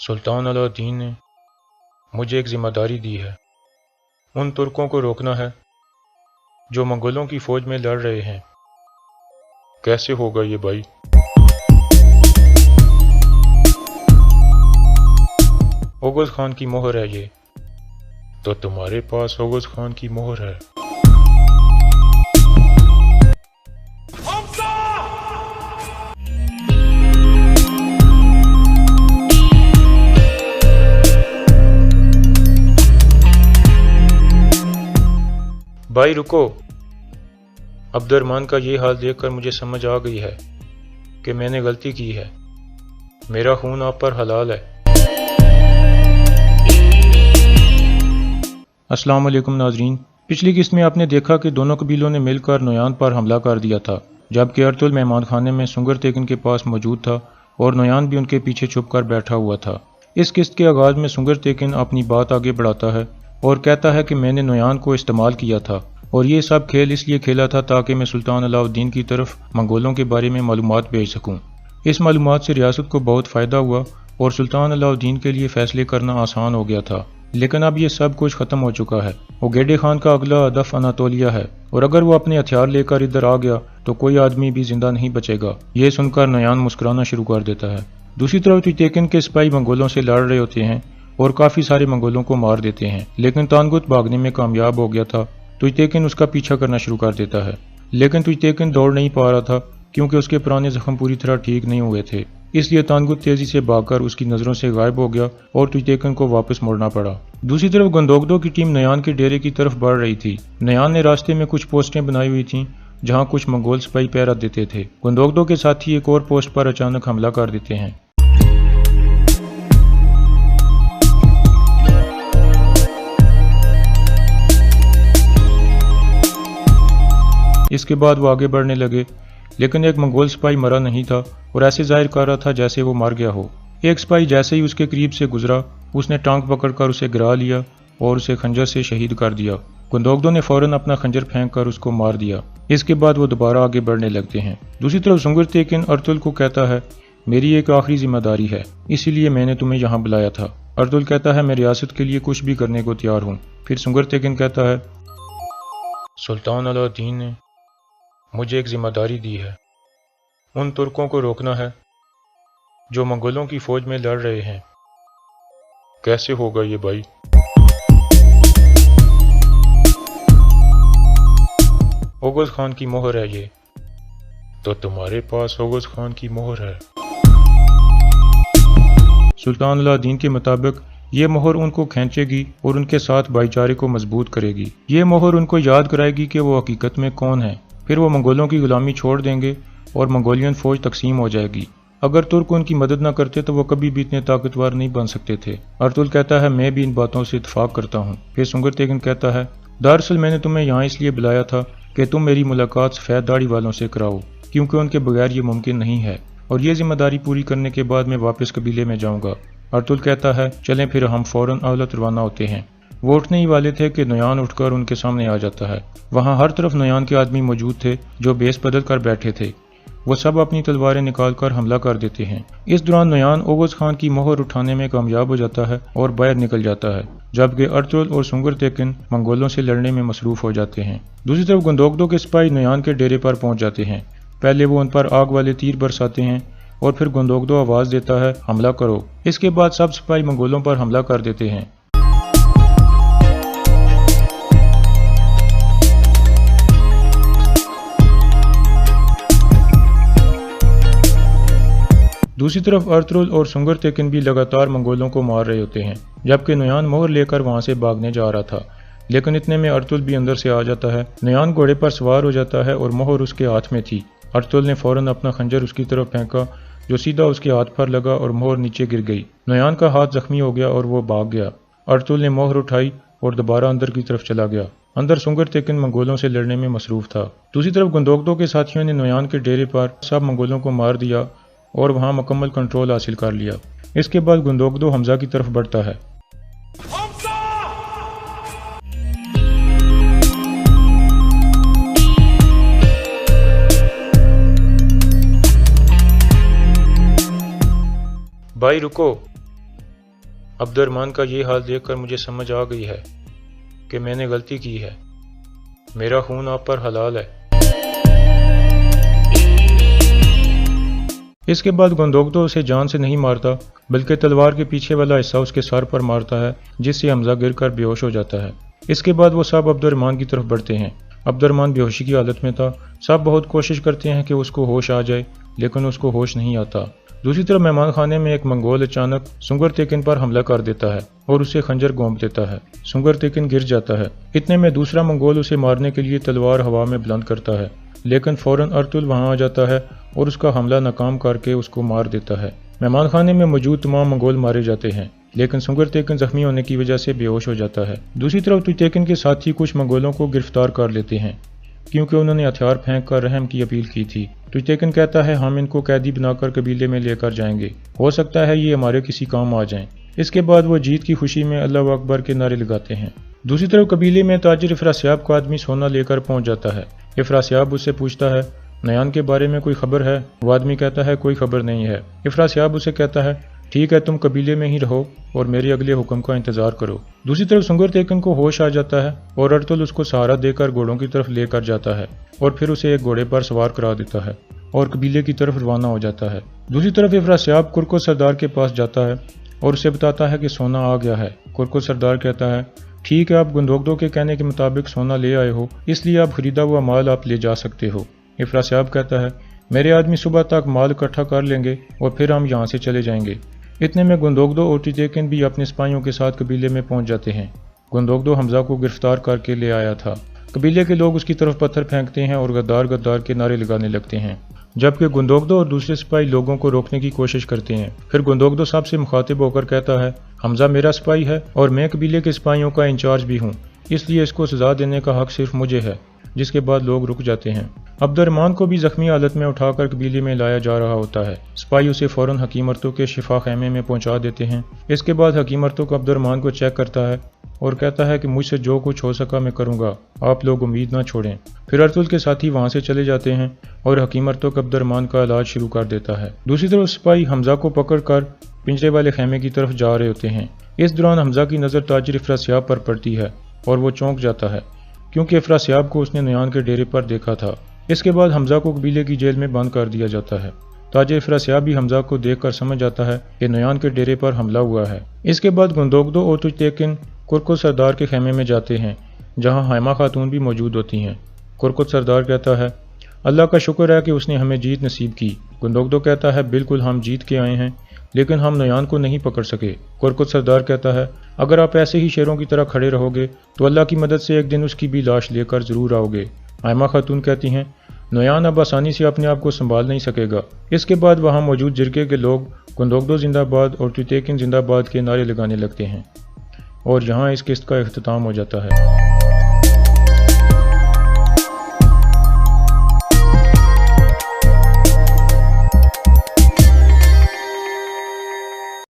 سلطان علاؤالدین نے مجھے ایک ذمہ داری دی ہے۔ ان ترکوں کو روکنا ہے جو منگولوں کی فوج میں لڑ رہے ہیں۔ کیسے ہوگا یہ بھائی؟ اوغوز خان کی مہر ہے یہ۔ تو تمہارے پاس اوغوز خان کی مہر ہے۔ بھائی رکو، عبد الرحمن کا یہ حال دیکھ کر مجھے سمجھ آ گئی ہے کہ میں نے غلطی کی ہے۔ میرا خون آپ پر حلال ہے۔ السلام علیکم ناظرین، پچھلی قسط میں آپ نے دیکھا کہ دونوں قبیلوں نے مل کر نویان پر حملہ کر دیا تھا، جبکہ ارطغرل مہمان خانے میں سنگر تیغن کے پاس موجود تھا اور نویان بھی ان کے پیچھے چھپ کر بیٹھا ہوا تھا۔ اس قسط کے آغاز میں سنگر تیغن اپنی بات آگے بڑھاتا ہے اور کہتا ہے کہ میں نے نویان کو استعمال کیا تھا اور یہ سب کھیل اس لیے کھیلا تھا تاکہ میں سلطان علاؤالدین کی طرف منگولوں کے بارے میں معلومات بھیج سکوں۔ اس معلومات سے ریاست کو بہت فائدہ ہوا اور سلطان علاؤالدین کے لیے فیصلے کرنا آسان ہو گیا تھا۔ لیکن اب یہ سب کچھ ختم ہو چکا ہے۔ اوغیڈے خان کا اگلا ہدف اناتولیا ہے اور اگر وہ اپنے ہتھیار لے کر ادھر آ گیا تو کوئی آدمی بھی زندہ نہیں بچے گا۔ یہ سن کر نویان مسکرانا شروع کر دیتا ہے۔ دوسری طرف تیغن کے سپاہی منگولوں سے لڑ رہے ہوتے ہیں اور کافی سارے منگولوں کو مار دیتے ہیں، لیکن تانگوت بھاگنے میں کامیاب ہو گیا تھا۔ تیغن اس کا پیچھا کرنا شروع کر دیتا ہے، لیکن تیغن دوڑ نہیں پا رہا تھا کیونکہ اس کے پرانے زخم پوری طرح ٹھیک نہیں ہوئے تھے۔ اس لیے تانگوت تیزی سے بھاگ کر اس کی نظروں سے غائب ہو گیا اور تیغن کو واپس موڑنا پڑا۔ دوسری طرف گندوگدو کی ٹیم نیان کے ڈیرے کی طرف بڑھ رہی تھی۔ نیان نے راستے میں کچھ پوسٹیں بنائی ہوئی تھیں جہاں کچھ منگول سپاہی پہرا دیتے تھے۔ گندوگدو کے ساتھی ایک اور پوسٹ پر اچانک حملہ کر دیتے ہیں۔ اس کے بعد وہ آگے بڑھنے لگے، لیکن ایک منگول سپاہی مرا نہیں تھا اور ایسے ظاہر کر رہا تھا جیسے وہ مر گیا ہو۔ ایک سپاہی جیسے ہی اس کے قریب سے گزرا، اس نے ٹانک پکڑ کر اسے گرا لیا اور اسے خنجر سے شہید کر دیا۔ گندوگدو نے فوراً اپنا خنجر پھینک کر اس کو مار دیا۔ اس کے بعد وہ دوبارہ آگے بڑھنے لگتے ہیں۔ دوسری طرف سنگر تیغن ارطغرل کو کہتا ہے، میری ایک آخری ذمہ داری ہے، اسی لیے میں نے تمہیں یہاں بلایا تھا۔ ارطغرل کہتا ہے، میں ریاست کے لیے کچھ بھی کرنے کو تیار ہوں۔ پھر سنگر تیغن کہتا ہے، سلطان علاؤالدین نے مجھے ایک ذمہ داری دی ہے۔ ان ترکوں کو روکنا ہے جو منگولوں کی فوج میں لڑ رہے ہیں۔ کیسے ہوگا یہ بھائی؟ اوغوز خان کی مہر ہے یہ۔ تو تمہارے پاس اوغوز خان کی مہر ہے۔ سلطان علاؤالدین کے مطابق یہ مہر ان کو کھینچے گی اور ان کے ساتھ بھائی چارے کو مضبوط کرے گی۔ یہ مہر ان کو یاد کرائے گی کہ وہ حقیقت میں کون ہیں۔ پھر وہ منگولوں کی غلامی چھوڑ دیں گے اور منگولین فوج تقسیم ہو جائے گی۔ اگر ترک ان کی مدد نہ کرتے تو وہ کبھی بھی اتنے طاقتور نہیں بن سکتے تھے۔ ارطغرل کہتا ہے، میں بھی ان باتوں سے اتفاق کرتا ہوں۔ پھر سنگر تیغن کہتا ہے، دراصل میں نے تمہیں یہاں اس لیے بلایا تھا کہ تم میری ملاقات سفید داڑھی والوں سے کراؤ، کیونکہ ان کے بغیر یہ ممکن نہیں ہے، اور یہ ذمہ داری پوری کرنے کے بعد میں واپس قبیلے میں جاؤں گا۔ ارطغرل کہتا ہے، چلیں پھر ہم فوراً اولت روانہ ہوتے ہیں۔ وہ اٹھنے ہی والے تھے کہ نویان اٹھ کر ان کے سامنے آ جاتا ہے۔ وہاں ہر طرف نویان کے آدمی موجود تھے جو بیس بدل کر بیٹھے تھے۔ وہ سب اپنی تلواریں نکال کر حملہ کر دیتے ہیں۔ اس دوران نویان اوغوز خان کی مہر اٹھانے میں کامیاب ہو جاتا ہے اور باہر نکل جاتا ہے، جبکہ ارطغرل اور سنگر تیغن منگولوں سے لڑنے میں مصروف ہو جاتے ہیں۔ دوسری طرف گندوگدو کے سپاہی نویان کے ڈیرے پر پہنچ جاتے ہیں۔ پہلے وہ ان پر آگ والے تیر برساتے ہیں اور پھر گندوگدو آواز دیتا ہے، حملہ کرو۔ اس کے بعد سب سپاہی منگولوں پر حملہ کر دیتے ہیں۔ دوسری طرف ارطغرل اور سنگر تیغن بھی لگاتار منگولوں کو مار رہے ہوتے ہیں، جبکہ نویان مہر لے کر وہاں سے بھاگنے جا رہا تھا، لیکن اتنے میں ارطغرل بھی اندر سے آ جاتا ہے۔ نویان گھوڑے پر سوار ہو جاتا ہے اور مہر اس کے ہاتھ میں تھی۔ ارطغرل نے فوراً اپنا خنجر اس کی طرف پھینکا جو سیدھا اس کے ہاتھ پر لگا اور مہر نیچے گر گئی۔ نویان کا ہاتھ زخمی ہو گیا اور وہ بھاگ گیا۔ ارطغرل نے مہر اٹھائی اور دوبارہ اندر کی طرف چلا گیا۔ اندر سنگر تیغن منگولوں سے لڑنے میں مصروف تھا۔ دوسری طرف گندوگدو کے ساتھیوں نے نویان کے ڈیرے پر سب منگولوں کو مار دیا اور وہاں مکمل کنٹرول حاصل کر لیا۔ اس کے بعد گندوگدو حمزہ کی طرف بڑھتا ہے۔ بھائی رکو، عبدالرحمن کا یہ حال دیکھ کر مجھے سمجھ آ گئی ہے کہ میں نے غلطی کی ہے، میرا خون آپ پر حلال ہے۔ اس کے بعد گندوگدو اسے جان سے نہیں مارتا بلکہ تلوار کے پیچھے والا حصہ اس کے سر پر مارتا ہے، جس سے حمزہ گر کر بے ہوش ہو جاتا ہے۔ اس کے بعد وہ سب عبدالرحمن کی طرف بڑھتے ہیں۔ عبدالرحمن بے ہوشی کی حالت میں تھا۔ سب بہت کوشش کرتے ہیں کہ اس کو ہوش آ جائے، لیکن اس کو ہوش نہیں آتا۔ دوسری طرف مہمان خانے میں ایک منگول اچانک سنگر تیکن پر حملہ کر دیتا ہے اور اسے خنجر گھونپ دیتا ہے۔ سنگر تیکن گر جاتا ہے۔ اتنے میں دوسرا منگول اسے مارنے کے لیے تلوار ہوا میں بلند کرتا ہے، لیکن فوراً ارطغرل وہاں آ جاتا ہے اور اس کا حملہ ناکام کر کے اس کو مار دیتا ہے۔ مہمان خانے میں موجود تمام منگول مارے جاتے ہیں، لیکن سنگر تیکن زخمی ہونے کی وجہ سے بے ہوش ہو جاتا ہے۔ دوسری طرف ٹویتیکن کے ساتھی کچھ منگولوں کو گرفتار کر لیتے ہیں کیونکہ انہوں نے ہتھیار پھینک کر رحم کی اپیل کی تھی۔ ٹویتیکن کہتا ہے ہم ان کو قیدی بنا کر قبیلے میں لے کر جائیں گے، ہو سکتا ہے یہ ہمارے کسی کام آ جائیں۔ اس کے بعد وہ جیت کی خوشی میں اللہ اکبر کے نعرے لگاتے ہیں۔ دوسری طرف قبیلے میں تاجر افراسیاب کا آدمی سونا لے کر پہنچ جاتا ہے۔ افراسیاب اس سے پوچھتا ہے نیان کے بارے میں کوئی خبر ہے؟ وہ آدمی کہتا ہے کوئی خبر نہیں ہے۔ افراسیاب اسے کہتا ہے ٹھیک ہے، تم قبیلے میں ہی رہو اور میرے اگلے حکم کا انتظار کرو۔ دوسری طرف سنگر تیکن کو ہوش آ جاتا ہے اور ارطغرل اس کو سہارا دے کر گھوڑوں کی طرف لے کر جاتا ہے اور پھر اسے ایک گھوڑے پر سوار کرا دیتا ہے اور قبیلے کی طرف روانہ ہو جاتا ہے۔ دوسری طرف افراسیاب کرکو سردار کے پاس جاتا ہے اور اسے بتاتا ہے کہ سونا آ گیا ہے۔ کرکو سردار کہتا ہے ٹھیک ہے، آپ گندوگدو کے کہنے کے مطابق سونا لے آئے ہو، اس لیے آپ خریدا ہوا مال آپ لے جا سکتے ہو۔ افراسیاب کہتا ہے میرے آدمی صبح تک مال اکٹھا کر لیں گے اور پھر ہم یہاں سے چلے جائیں گے۔ اتنے میں گندوگدو اور ٹویتیکن بھی اپنے سپاہیوں کے ساتھ قبیلے میں پہنچ جاتے ہیں۔ گندوگدو حمزہ کو گرفتار کر کے لے آیا تھا۔ قبیلے کے لوگ اس کی طرف پتھر پھینکتے ہیں اور غدار غدار کے نعرے لگانے لگتے ہیں، جبکہ گندوگدو اور دوسرے سپاہی لوگوں کو روکنے کی کوشش کرتے ہیں۔ پھر گندوگدو سب سے مخاطب ہو کر کہتا ہے حمزہ میرا سپاہی ہے اور میں قبیلے کے سپاہیوں کا انچارج بھی ہوں، اس لیے اس کو سزا دینے کا حق صرف مجھے ہے، جس کے بعد لوگ رک جاتے ہیں۔ عبدالرحمن کو بھی زخمی حالت میں اٹھا کر قبیلے میں لایا جا رہا ہوتا ہے۔ سپاہی اسے فوراً حکیم ارطغرل کے شفا خیمے میں پہنچا دیتے ہیں۔ اس کے بعد حکیم ارطغرل عبدالرحمن کو چیک کرتا ہے اور کہتا ہے کہ مجھ سے جو کچھ ہو سکا میں کروں گا، آپ لوگ امید نہ چھوڑیں۔ پھر ارطغرل کے ساتھی وہاں سے چلے جاتے ہیں اور حکیم ارطغرل عبدالرحمن کا علاج شروع کر دیتا ہے۔ دوسری طرف سپاہی حمزہ کو پکڑ کر پنجرے والے خیمے کی طرف جا رہے ہوتے ہیں۔ اس دوران حمزہ کی نظر تاجر افراسیاب پر پڑتی ہے اور وہ چونک جاتا ہے کیونکہ افراسیاب کو اس نے نیان کے ڈیرے پر دیکھا تھا۔ اس کے بعد حمزہ کو قبیلے کی جیل میں بند کر دیا جاتا ہے۔ تاجر افراسیاب بھی حمزہ کو دیکھ کر سمجھ جاتا ہے کہ نیان کے ڈیرے پر حملہ ہوا ہے۔ اس کے بعد گندوگدو اور ٹویتیکن کرکو سردار کے خیمے میں جاتے ہیں جہاں حائمہ خاتون بھی موجود ہوتی ہیں۔ کرکو سردار کہتا ہے اللہ کا شکر ہے کہ اس نے ہمیں جیت نصیب کی۔ گندوگدو کہتا ہے بالکل، ہم جیت کے آئے ہیں لیکن ہم نیان کو نہیں پکڑ سکے۔ کرکو سردار کہتا ہے اگر آپ ایسے ہی شیروں کی طرح کھڑے رہو گے تو اللہ کی مدد سے ایک دن اس کی بھی لاش لے کر ضرور آؤ گے۔ حائمہ خاتون کہتی ہیں نیان اب آسانی سے اپنے آپ کو سنبھال نہیں سکے گا۔ اس کے بعد وہاں موجود جرگے کے لوگ گندوگدو زندہ باد اور ٹویتیکن زندہ باد کے نعرے لگانے لگتے ہیں اور یہاں اس قسط کا اختتام ہو جاتا ہے۔